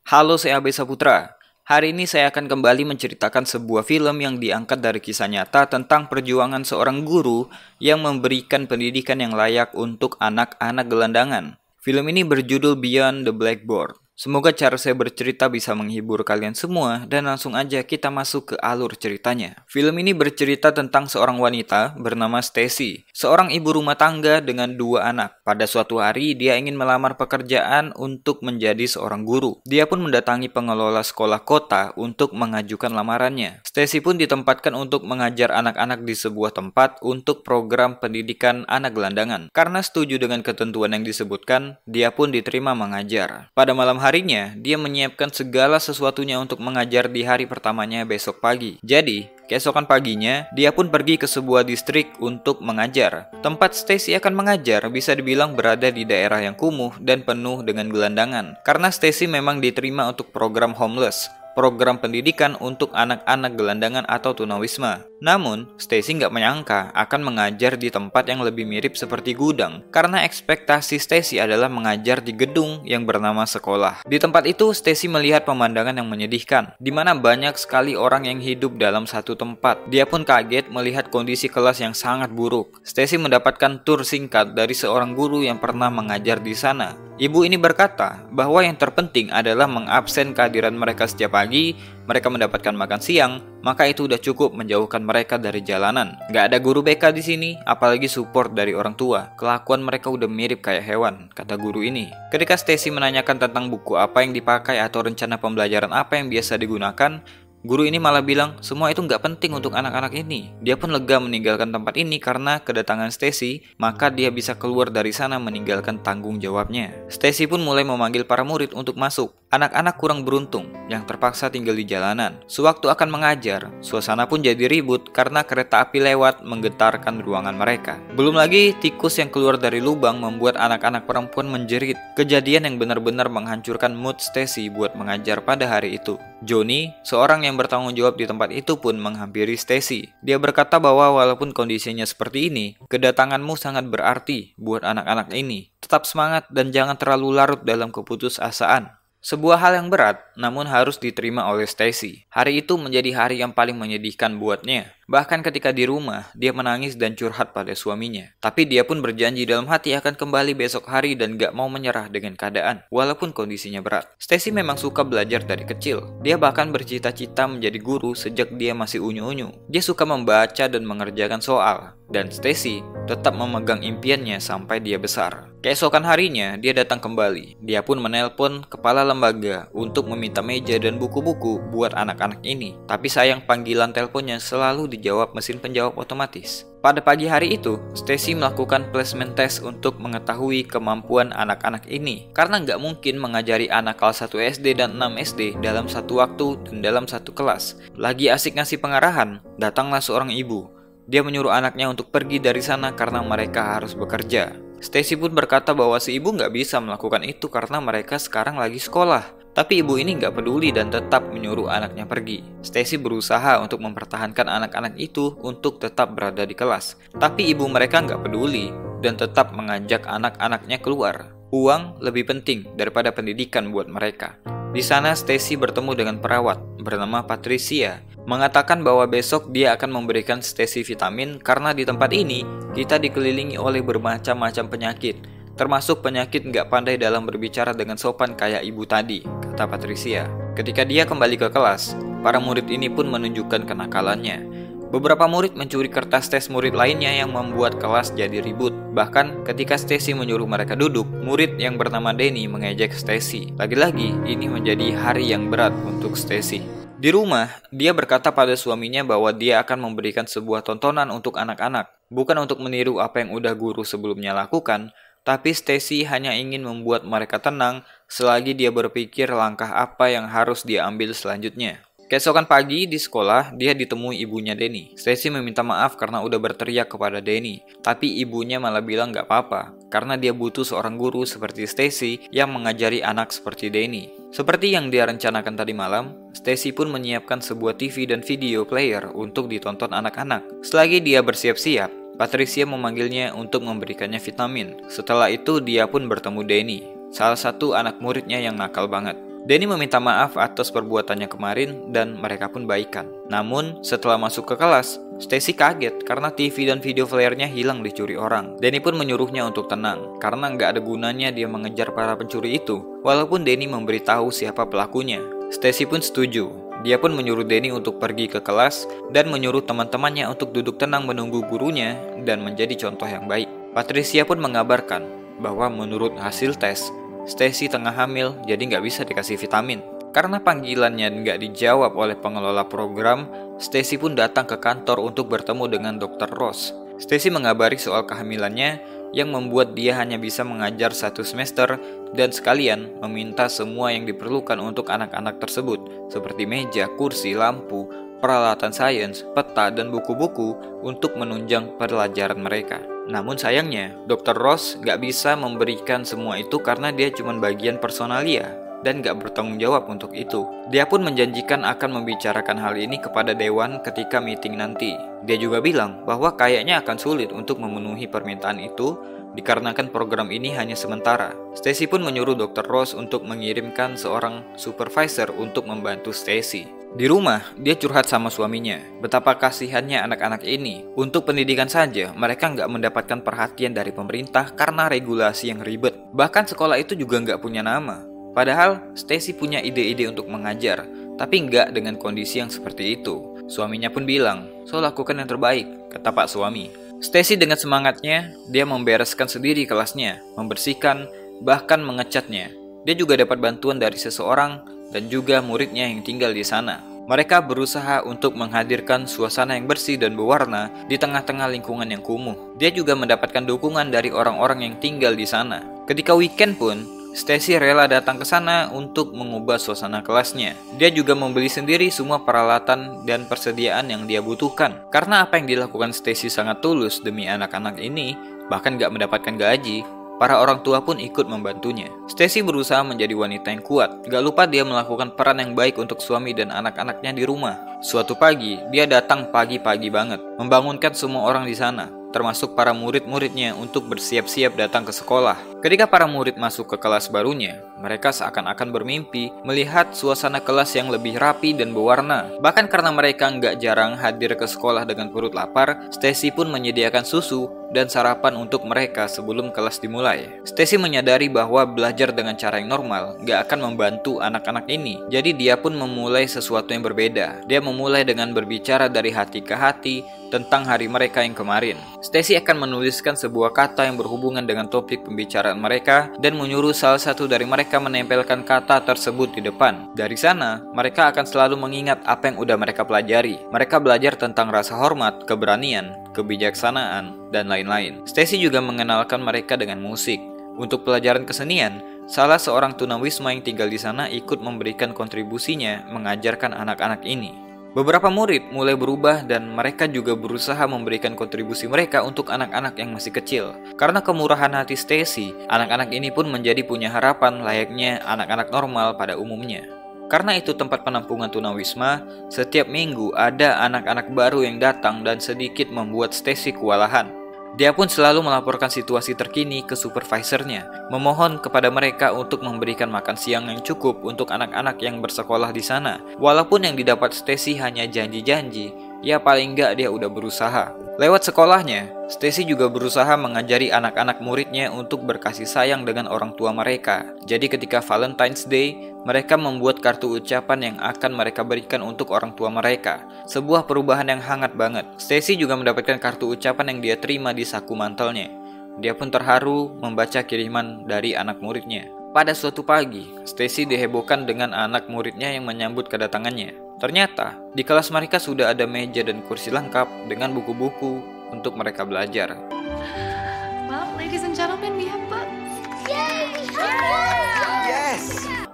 Halo, saya Abe Saputra. Hari ini saya akan kembali menceritakan sebuah film yang diangkat dari kisah nyata tentang perjuangan seorang guru yang memberikan pendidikan yang layak untuk anak-anak gelandangan. Film ini berjudul Beyond the Blackboard. Semoga cara saya bercerita bisa menghibur kalian semua dan langsung aja kita masuk ke alur ceritanya. Film ini bercerita tentang seorang wanita bernama Stacy, seorang ibu rumah tangga dengan 2 anak. Pada suatu hari dia ingin melamar pekerjaan untuk menjadi seorang guru. Dia pun mendatangi pengelola sekolah kota untuk mengajukan lamarannya. Stacy pun ditempatkan untuk mengajar anak-anak di sebuah tempat untuk program pendidikan anak gelandangan. Karena setuju dengan ketentuan yang disebutkan, dia pun diterima mengajar. Pada malam harinya, dia menyiapkan segala sesuatunya untuk mengajar di hari pertamanya besok pagi. Jadi, keesokan paginya, dia pun pergi ke sebuah distrik untuk mengajar. Tempat Stacy akan mengajar bisa dibilang berada di daerah yang kumuh dan penuh dengan gelandangan. Karena Stacy memang diterima untuk program homeless, program pendidikan untuk anak-anak gelandangan atau tunawisma. Namun, Stacy nggak menyangka akan mengajar di tempat yang lebih mirip seperti gudang, karena ekspektasi Stacy adalah mengajar di gedung yang bernama sekolah. Di tempat itu, Stacy melihat pemandangan yang menyedihkan, di mana banyak sekali orang yang hidup dalam satu tempat. Dia pun kaget melihat kondisi kelas yang sangat buruk. Stacy mendapatkan tur singkat dari seorang guru yang pernah mengajar di sana. Ibu ini berkata bahwa yang terpenting adalah mengabsen kehadiran mereka setiap pagi, mereka mendapatkan makan siang, maka itu udah cukup menjauhkan mereka dari jalanan. Gak ada guru BK di sini, apalagi support dari orang tua. Kelakuan mereka udah mirip kayak hewan, kata guru ini. Ketika Stacy menanyakan tentang buku apa yang dipakai atau rencana pembelajaran apa yang biasa digunakan, guru ini malah bilang semua itu nggak penting untuk anak-anak ini. Dia pun lega meninggalkan tempat ini karena kedatangan Stacy, maka dia bisa keluar dari sana meninggalkan tanggung jawabnya. Stacy pun mulai memanggil para murid untuk masuk. Anak-anak kurang beruntung yang terpaksa tinggal di jalanan. Sewaktu akan mengajar, suasana pun jadi ribut karena kereta api lewat menggetarkan ruangan mereka. Belum lagi tikus yang keluar dari lubang membuat anak-anak perempuan menjerit. Kejadian yang benar-benar menghancurkan mood Stacy buat mengajar pada hari itu. Johnny, seorang yang bertanggung jawab di tempat itu pun menghampiri Stacy. Dia berkata bahwa walaupun kondisinya seperti ini, kedatanganmu sangat berarti buat anak-anak ini. Tetap semangat dan jangan terlalu larut dalam keputusasaan. Sebuah hal yang berat, namun harus diterima oleh Stacy. Hari itu menjadi hari yang paling menyedihkan buatnya. Bahkan ketika di rumah, dia menangis dan curhat pada suaminya. Tapi dia pun berjanji dalam hati akan kembali besok hari dan gak mau menyerah dengan keadaan, walaupun kondisinya berat. Stacy memang suka belajar dari kecil. Dia bahkan bercita-cita menjadi guru sejak dia masih unyu-unyu. Dia suka membaca dan mengerjakan soal. Dan Stacy tetap memegang impiannya sampai dia besar. Keesokan harinya, dia datang kembali. Dia pun menelpon kepala lembaga untuk meminta meja dan buku-buku buat anak-anak ini. Tapi sayang panggilan teleponnya selalu dijawab mesin penjawab otomatis. Pada pagi hari itu, Stacy melakukan placement test untuk mengetahui kemampuan anak-anak ini. Karena nggak mungkin mengajari anak kelas 1 SD dan 6 SD dalam satu waktu dan dalam satu kelas. Lagi asik ngasih pengarahan, datanglah seorang ibu. Dia menyuruh anaknya untuk pergi dari sana karena mereka harus bekerja. Stacy pun berkata bahwa si ibu nggak bisa melakukan itu karena mereka sekarang lagi sekolah. Tapi ibu ini nggak peduli dan tetap menyuruh anaknya pergi. Stacy berusaha untuk mempertahankan anak-anak itu untuk tetap berada di kelas. Tapi ibu mereka nggak peduli dan tetap mengajak anak-anaknya keluar. Uang lebih penting daripada pendidikan buat mereka. Di sana Stacy bertemu dengan perawat bernama Patricia, mengatakan bahwa besok dia akan memberikan Stacy vitamin karena di tempat ini kita dikelilingi oleh bermacam-macam penyakit, termasuk penyakit nggak pandai dalam berbicara dengan sopan kayak ibu tadi, kata Patricia. Ketika dia kembali ke kelas, para murid ini pun menunjukkan kenakalannya. Beberapa murid mencuri kertas tes murid lainnya yang membuat kelas jadi ribut. Bahkan ketika Stacy menyuruh mereka duduk, murid yang bernama Danny mengejek Stacy. Lagi-lagi, ini menjadi hari yang berat untuk Stacy. Di rumah, dia berkata pada suaminya bahwa dia akan memberikan sebuah tontonan untuk anak-anak. Bukan untuk meniru apa yang udah guru sebelumnya lakukan, tapi Stacy hanya ingin membuat mereka tenang selagi dia berpikir langkah apa yang harus dia ambil selanjutnya. Keesokan pagi di sekolah, dia ditemui ibunya Danny. Stacy meminta maaf karena udah berteriak kepada Danny, tapi ibunya malah bilang gak apa-apa, karena dia butuh seorang guru seperti Stacy yang mengajari anak seperti Danny. Seperti yang dia rencanakan tadi malam, Stacy pun menyiapkan sebuah TV dan video player untuk ditonton anak-anak. Selagi dia bersiap-siap, Patricia memanggilnya untuk memberikannya vitamin. Setelah itu dia pun bertemu Danny, salah satu anak muridnya yang nakal banget. Danny meminta maaf atas perbuatannya kemarin dan mereka pun baikan. Namun, setelah masuk ke kelas, Stacy kaget karena TV dan video flare-nya hilang dicuri orang. Danny pun menyuruhnya untuk tenang, karena nggak ada gunanya dia mengejar para pencuri itu, walaupun Danny memberitahu siapa pelakunya. Stacy pun setuju. Dia pun menyuruh Danny untuk pergi ke kelas dan menyuruh teman-temannya untuk duduk tenang menunggu gurunya dan menjadi contoh yang baik. Patricia pun mengabarkan bahwa menurut hasil tes, Stacy tengah hamil jadi nggak bisa dikasih vitamin. Karena panggilannya nggak dijawab oleh pengelola program, Stacy pun datang ke kantor untuk bertemu dengan Dr. Ross. Stacy mengabari soal kehamilannya yang membuat dia hanya bisa mengajar 1 semester dan sekalian meminta semua yang diperlukan untuk anak-anak tersebut seperti meja, kursi, lampu, peralatan sains, peta, dan buku-buku untuk menunjang pelajaran mereka. Namun sayangnya, Dr. Ross gak bisa memberikan semua itu karena dia cuma bagian personalia dan gak bertanggung jawab untuk itu. Dia pun menjanjikan akan membicarakan hal ini kepada Dewan ketika meeting nanti. Dia juga bilang bahwa kayaknya akan sulit untuk memenuhi permintaan itu dikarenakan program ini hanya sementara. Stacy pun menyuruh Dr. Ross untuk mengirimkan seorang supervisor untuk membantu Stacy. Di rumah, dia curhat sama suaminya. Betapa kasihannya anak-anak ini. Untuk pendidikan saja, mereka nggak mendapatkan perhatian dari pemerintah karena regulasi yang ribet. Bahkan sekolah itu juga nggak punya nama. Padahal, Stacy punya ide-ide untuk mengajar, tapi nggak dengan kondisi yang seperti itu. Suaminya pun bilang, "So lakukan yang terbaik," kata Pak Suami. Stacy dengan semangatnya, dia membereskan sendiri kelasnya, membersihkan, bahkan mengecatnya. Dia juga dapat bantuan dari seseorang dan juga muridnya yang tinggal di sana. Mereka berusaha untuk menghadirkan suasana yang bersih dan berwarna di tengah-tengah lingkungan yang kumuh. Dia juga mendapatkan dukungan dari orang-orang yang tinggal di sana. Ketika weekend pun, Stacy rela datang ke sana untuk mengubah suasana kelasnya. Dia juga membeli sendiri semua peralatan dan persediaan yang dia butuhkan. Karena apa yang dilakukan Stacy sangat tulus demi anak-anak ini, bahkan gak mendapatkan gaji, para orang tua pun ikut membantunya. Stacy berusaha menjadi wanita yang kuat. Gak lupa dia melakukan peran yang baik untuk suami dan anak-anaknya di rumah. Suatu pagi, dia datang pagi-pagi banget, membangunkan semua orang di sana, termasuk para murid-muridnya untuk bersiap-siap datang ke sekolah. Ketika para murid masuk ke kelas barunya, mereka seakan-akan bermimpi melihat suasana kelas yang lebih rapi dan berwarna. Bahkan karena mereka nggak jarang hadir ke sekolah dengan perut lapar, Stacy pun menyediakan susu dan sarapan untuk mereka sebelum kelas dimulai. Stacy menyadari bahwa belajar dengan cara yang normal nggak akan membantu anak-anak ini. Jadi dia pun memulai sesuatu yang berbeda. Dia memulai dengan berbicara dari hati ke hati tentang hari mereka yang kemarin. Stacy akan menuliskan sebuah kata yang berhubungan dengan topik pembicaraan mereka dan menyuruh salah satu dari mereka menempelkan kata tersebut di depan. Dari sana, mereka akan selalu mengingat apa yang udah mereka pelajari. Mereka belajar tentang rasa hormat, keberanian, kebijaksanaan, dan lain-lain. Stacy juga mengenalkan mereka dengan musik. Untuk pelajaran kesenian, salah seorang tunawisma yang tinggal di sana ikut memberikan kontribusinya mengajarkan anak-anak ini. Beberapa murid mulai berubah dan mereka juga berusaha memberikan kontribusi mereka untuk anak-anak yang masih kecil. Karena kemurahan hati Stacy, anak-anak ini pun menjadi punya harapan layaknya anak-anak normal pada umumnya. Karena itu tempat penampungan tunawisma, setiap minggu ada anak-anak baru yang datang dan sedikit membuat Stacy kewalahan. Dia pun selalu melaporkan situasi terkini ke supervisornya, memohon kepada mereka untuk memberikan makan siang yang cukup untuk anak-anak yang bersekolah di sana. Walaupun yang didapat Stacy hanya janji-janji, ya paling enggak dia udah berusaha. Lewat sekolahnya, Stacy juga berusaha mengajari anak-anak muridnya untuk berkasih sayang dengan orang tua mereka. Jadi ketika Valentine's Day, mereka membuat kartu ucapan yang akan mereka berikan untuk orang tua mereka. Sebuah perubahan yang hangat banget. Stacy juga mendapatkan kartu ucapan yang dia terima di saku mantelnya. Dia pun terharu membaca kiriman dari anak muridnya. Pada suatu pagi, Stacy dihebohkan dengan anak muridnya yang menyambut kedatangannya. Ternyata, di kelas mereka sudah ada meja dan kursi lengkap dengan buku-buku untuk mereka belajar. Well, ladies and gentlemen, we have books.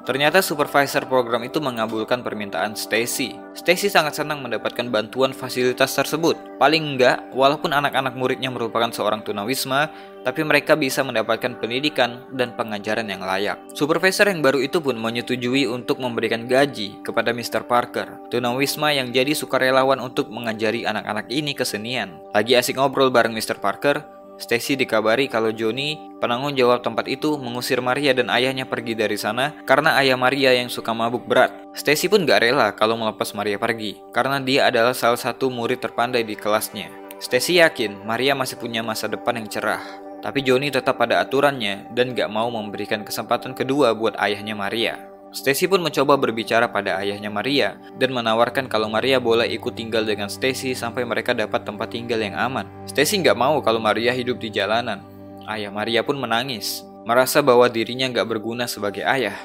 Ternyata supervisor program itu mengabulkan permintaan Stacy. Stacy sangat senang mendapatkan bantuan fasilitas tersebut. Paling enggak, walaupun anak-anak muridnya merupakan seorang tunawisma, tapi mereka bisa mendapatkan pendidikan dan pengajaran yang layak. Supervisor yang baru itu pun menyetujui untuk memberikan gaji kepada Mr. Parker, tunawisma yang jadi sukarelawan untuk mengajari anak-anak ini kesenian. Lagi asik ngobrol bareng Mr. Parker, Stacy dikabari kalau Johnny, penanggung jawab tempat itu, mengusir Maria dan ayahnya pergi dari sana karena ayah Maria yang suka mabuk berat. Stacy pun gak rela kalau melepas Maria pergi, karena dia adalah salah satu murid terpandai di kelasnya. Stacy yakin Maria masih punya masa depan yang cerah. Tapi Johnny tetap pada aturannya dan gak mau memberikan kesempatan kedua buat ayahnya Maria. Stacy pun mencoba berbicara pada ayahnya Maria dan menawarkan kalau Maria boleh ikut tinggal dengan Stacy sampai mereka dapat tempat tinggal yang aman. Stacy nggak mau kalau Maria hidup di jalanan. Ayah Maria pun menangis, merasa bahwa dirinya nggak berguna sebagai ayah,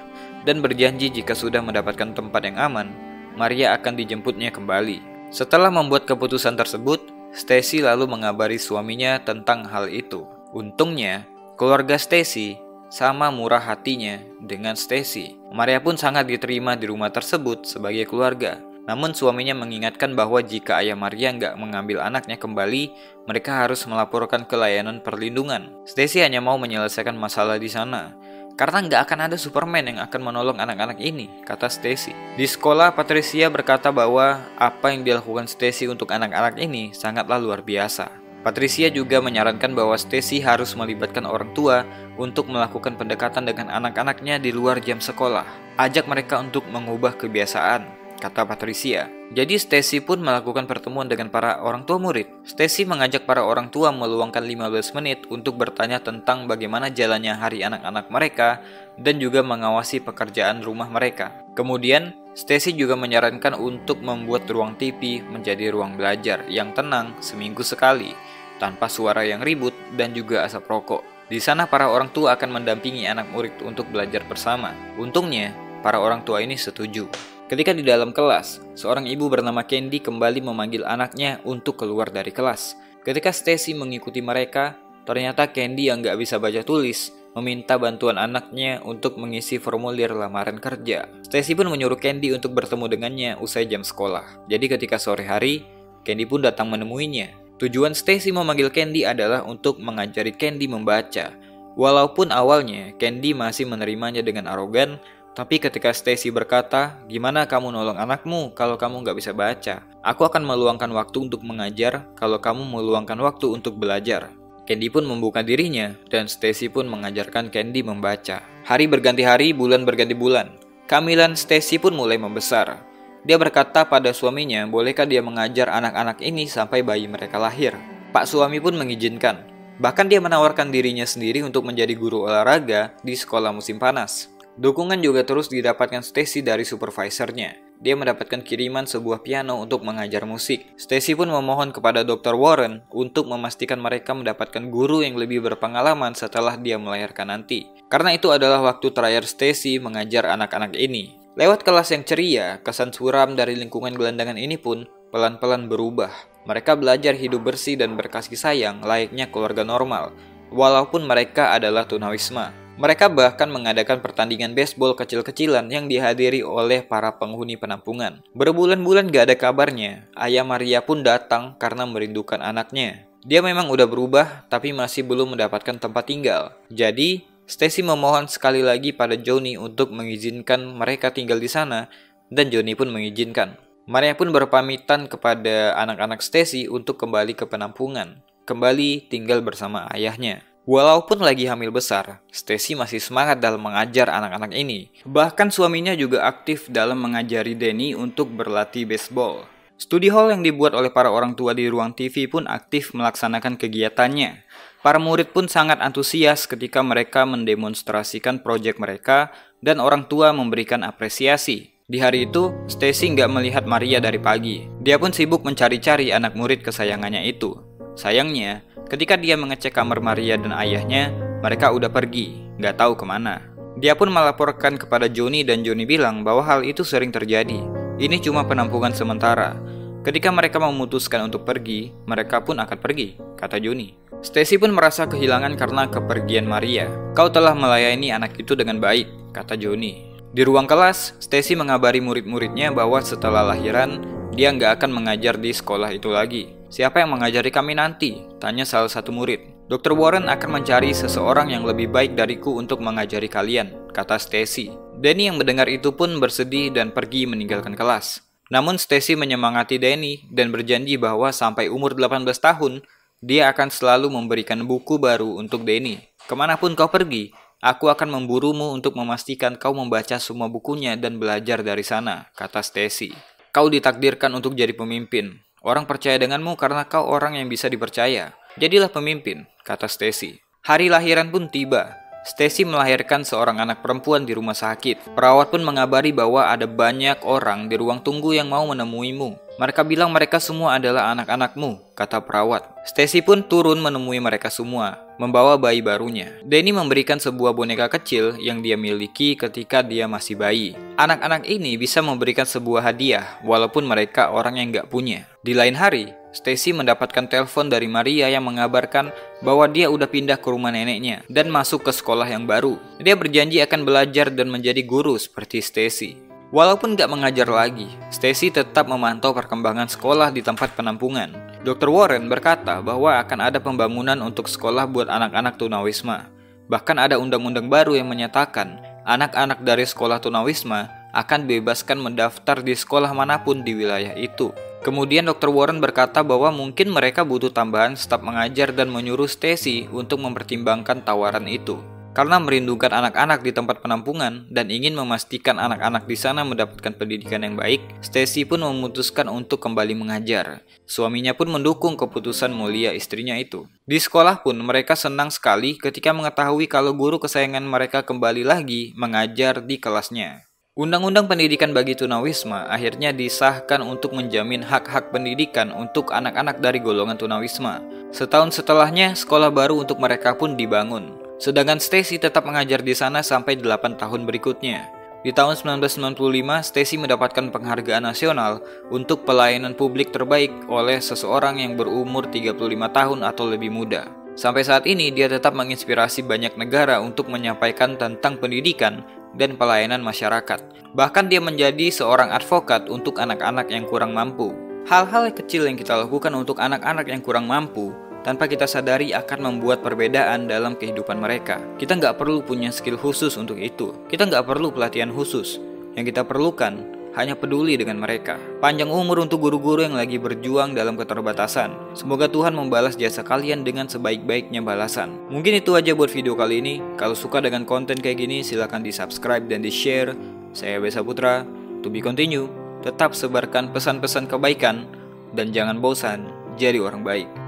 dan berjanji jika sudah mendapatkan tempat yang aman, Maria akan dijemputnya kembali. Setelah membuat keputusan tersebut, Stacy lalu mengabari suaminya tentang hal itu. Untungnya, keluarga Stacy sama murah hatinya dengan Stacy. Maria pun sangat diterima di rumah tersebut sebagai keluarga. Namun suaminya mengingatkan bahwa jika ayah Maria nggak mengambil anaknya kembali, mereka harus melaporkan ke layanan perlindungan. Stacy hanya mau menyelesaikan masalah di sana, karena nggak akan ada Superman yang akan menolong anak-anak ini, kata Stacy. Di sekolah, Patricia berkata bahwa apa yang dilakukan Stacy untuk anak-anak ini sangatlah luar biasa. Patricia juga menyarankan bahwa Stacy harus melibatkan orang tua untuk melakukan pendekatan dengan anak-anaknya di luar jam sekolah. Ajak mereka untuk mengubah kebiasaan, kata Patricia. Jadi Stacy pun melakukan pertemuan dengan para orang tua murid. Stacy mengajak para orang tua meluangkan 15 menit untuk bertanya tentang bagaimana jalannya hari anak-anak mereka dan juga mengawasi pekerjaan rumah mereka. Kemudian, Stacy juga menyarankan untuk membuat ruang TV menjadi ruang belajar yang tenang seminggu sekali, tanpa suara yang ribut dan juga asap rokok. Di sana para orang tua akan mendampingi anak murid untuk belajar bersama. Untungnya, para orang tua ini setuju. Ketika di dalam kelas, seorang ibu bernama Candy kembali memanggil anaknya untuk keluar dari kelas. Ketika Stacy mengikuti mereka, ternyata Candy yang gak bisa baca tulis meminta bantuan anaknya untuk mengisi formulir lamaran kerja. Stacy pun menyuruh Candy untuk bertemu dengannya usai jam sekolah. Jadi ketika sore hari, Candy pun datang menemuinya. Tujuan Stacy memanggil Candy adalah untuk mengajari Candy membaca. Walaupun awalnya Candy masih menerimanya dengan arogan, tapi ketika Stacy berkata, "Gimana kamu nolong anakmu kalau kamu gak bisa baca? Aku akan meluangkan waktu untuk mengajar kalau kamu meluangkan waktu untuk belajar." Candy pun membuka dirinya, dan Stacy pun mengajarkan Candy membaca. Hari berganti hari, bulan berganti bulan. Kehamilan Stacy pun mulai membesar. Dia berkata pada suaminya, bolehkah dia mengajar anak-anak ini sampai bayi mereka lahir? Pak suami pun mengizinkan. Bahkan dia menawarkan dirinya sendiri untuk menjadi guru olahraga di sekolah musim panas. Dukungan juga terus didapatkan Stacy dari supervisornya. Dia mendapatkan kiriman sebuah piano untuk mengajar musik. Stacy pun memohon kepada Dr. Warren untuk memastikan mereka mendapatkan guru yang lebih berpengalaman setelah dia melahirkan nanti. Karena itu adalah waktu terakhir Stacy mengajar anak-anak ini. Lewat kelas yang ceria, kesan suram dari lingkungan gelandangan ini pun pelan-pelan berubah. Mereka belajar hidup bersih dan berkasih sayang layaknya keluarga normal, walaupun mereka adalah tunawisma. Mereka bahkan mengadakan pertandingan baseball kecil-kecilan yang dihadiri oleh para penghuni penampungan. Berbulan-bulan gak ada kabarnya, ayah Maria pun datang karena merindukan anaknya. Dia memang udah berubah, tapi masih belum mendapatkan tempat tinggal. Jadi, Stacy memohon sekali lagi pada Johnny untuk mengizinkan mereka tinggal di sana, dan Johnny pun mengizinkan. Maria pun berpamitan kepada anak-anak Stacy untuk kembali ke penampungan, kembali tinggal bersama ayahnya. Walaupun lagi hamil besar, Stacy masih semangat dalam mengajar anak-anak ini. Bahkan suaminya juga aktif dalam mengajari Danny untuk berlatih baseball. Studi hall yang dibuat oleh para orang tua di ruang TV pun aktif melaksanakan kegiatannya. Para murid pun sangat antusias ketika mereka mendemonstrasikan proyek mereka dan orang tua memberikan apresiasi. Di hari itu, Stacy nggak melihat Maria dari pagi. Dia pun sibuk mencari-cari anak murid kesayangannya itu. Sayangnya, ketika dia mengecek kamar Maria dan ayahnya, mereka udah pergi, nggak tahu kemana. Dia pun melaporkan kepada Johnny dan Johnny bilang bahwa hal itu sering terjadi. Ini cuma penampungan sementara. Ketika mereka memutuskan untuk pergi, mereka pun akan pergi, kata Johnny. Stacy pun merasa kehilangan karena kepergian Maria. Kau telah melayani anak itu dengan baik, kata Johnny. Di ruang kelas, Stacy mengabari murid-muridnya bahwa setelah lahiran, dia nggak akan mengajar di sekolah itu lagi. Siapa yang mengajari kami nanti? Tanya salah satu murid. Dr. Warren akan mencari seseorang yang lebih baik dariku untuk mengajari kalian, kata Stacy. Danny yang mendengar itu pun bersedih dan pergi meninggalkan kelas. Namun Stacy menyemangati Danny dan berjanji bahwa sampai umur 18 tahun, Dia akan selalu memberikan buku baru untuk Danny. Kemanapun kau pergi, aku akan memburumu untuk memastikan kau membaca semua bukunya dan belajar dari sana, kata Stacy. Kau ditakdirkan untuk jadi pemimpin. Orang percaya denganmu karena kau orang yang bisa dipercaya. Jadilah pemimpin, kata Stacy. Hari lahiran pun tiba. Stacy melahirkan seorang anak perempuan di rumah sakit. Perawat pun mengabari bahwa ada banyak orang di ruang tunggu yang mau menemuimu. Mereka bilang mereka semua adalah anak-anakmu, kata perawat. Stacy pun turun menemui mereka semua, membawa bayi barunya. Danny memberikan sebuah boneka kecil yang dia miliki ketika dia masih bayi. Anak-anak ini bisa memberikan sebuah hadiah, walaupun mereka orang yang gak punya. Di lain hari, Stacy mendapatkan telepon dari Maria yang mengabarkan bahwa dia udah pindah ke rumah neneknya dan masuk ke sekolah yang baru. Dia berjanji akan belajar dan menjadi guru seperti Stacy. Walaupun gak mengajar lagi, Stacy tetap memantau perkembangan sekolah di tempat penampungan. Dr. Warren berkata bahwa akan ada pembangunan untuk sekolah buat anak-anak tunawisma. Bahkan ada undang-undang baru yang menyatakan anak-anak dari sekolah tunawisma akan dibebaskan mendaftar di sekolah manapun di wilayah itu. Kemudian Dr. Warren berkata bahwa mungkin mereka butuh tambahan staf mengajar dan menyuruh Stacy untuk mempertimbangkan tawaran itu. Karena merindukan anak-anak di tempat penampungan dan ingin memastikan anak-anak di sana mendapatkan pendidikan yang baik, Stacy pun memutuskan untuk kembali mengajar. Suaminya pun mendukung keputusan mulia istrinya itu. Di sekolah pun mereka senang sekali ketika mengetahui kalau guru kesayangan mereka kembali lagi mengajar di kelasnya. Undang-undang pendidikan bagi tunawisma akhirnya disahkan untuk menjamin hak-hak pendidikan untuk anak-anak dari golongan tunawisma. Setahun setelahnya, sekolah baru untuk mereka pun dibangun. Sedangkan Stacy tetap mengajar di sana sampai 8 tahun berikutnya. Di tahun 1995, Stacy mendapatkan penghargaan nasional untuk pelayanan publik terbaik oleh seseorang yang berumur 35 tahun atau lebih muda. Sampai saat ini, dia tetap menginspirasi banyak negara untuk menyampaikan tentang pendidikan dan pelayanan masyarakat. Bahkan dia menjadi seorang advokat untuk anak-anak yang kurang mampu. Hal-hal kecil yang kita lakukan untuk anak-anak yang kurang mampu tanpa kita sadari akan membuat perbedaan dalam kehidupan mereka. Kita nggak perlu punya skill khusus untuk itu. Kita nggak perlu pelatihan khusus. Yang kita perlukan hanya peduli dengan mereka. Panjang umur untuk guru-guru yang lagi berjuang dalam keterbatasan. Semoga Tuhan membalas jasa kalian dengan sebaik-baiknya balasan. Mungkin itu aja buat video kali ini. Kalau suka dengan konten kayak gini, silahkan di subscribe dan di share. Saya Besa Putra, to be continue. Tetap sebarkan pesan-pesan kebaikan dan jangan bosan jadi orang baik.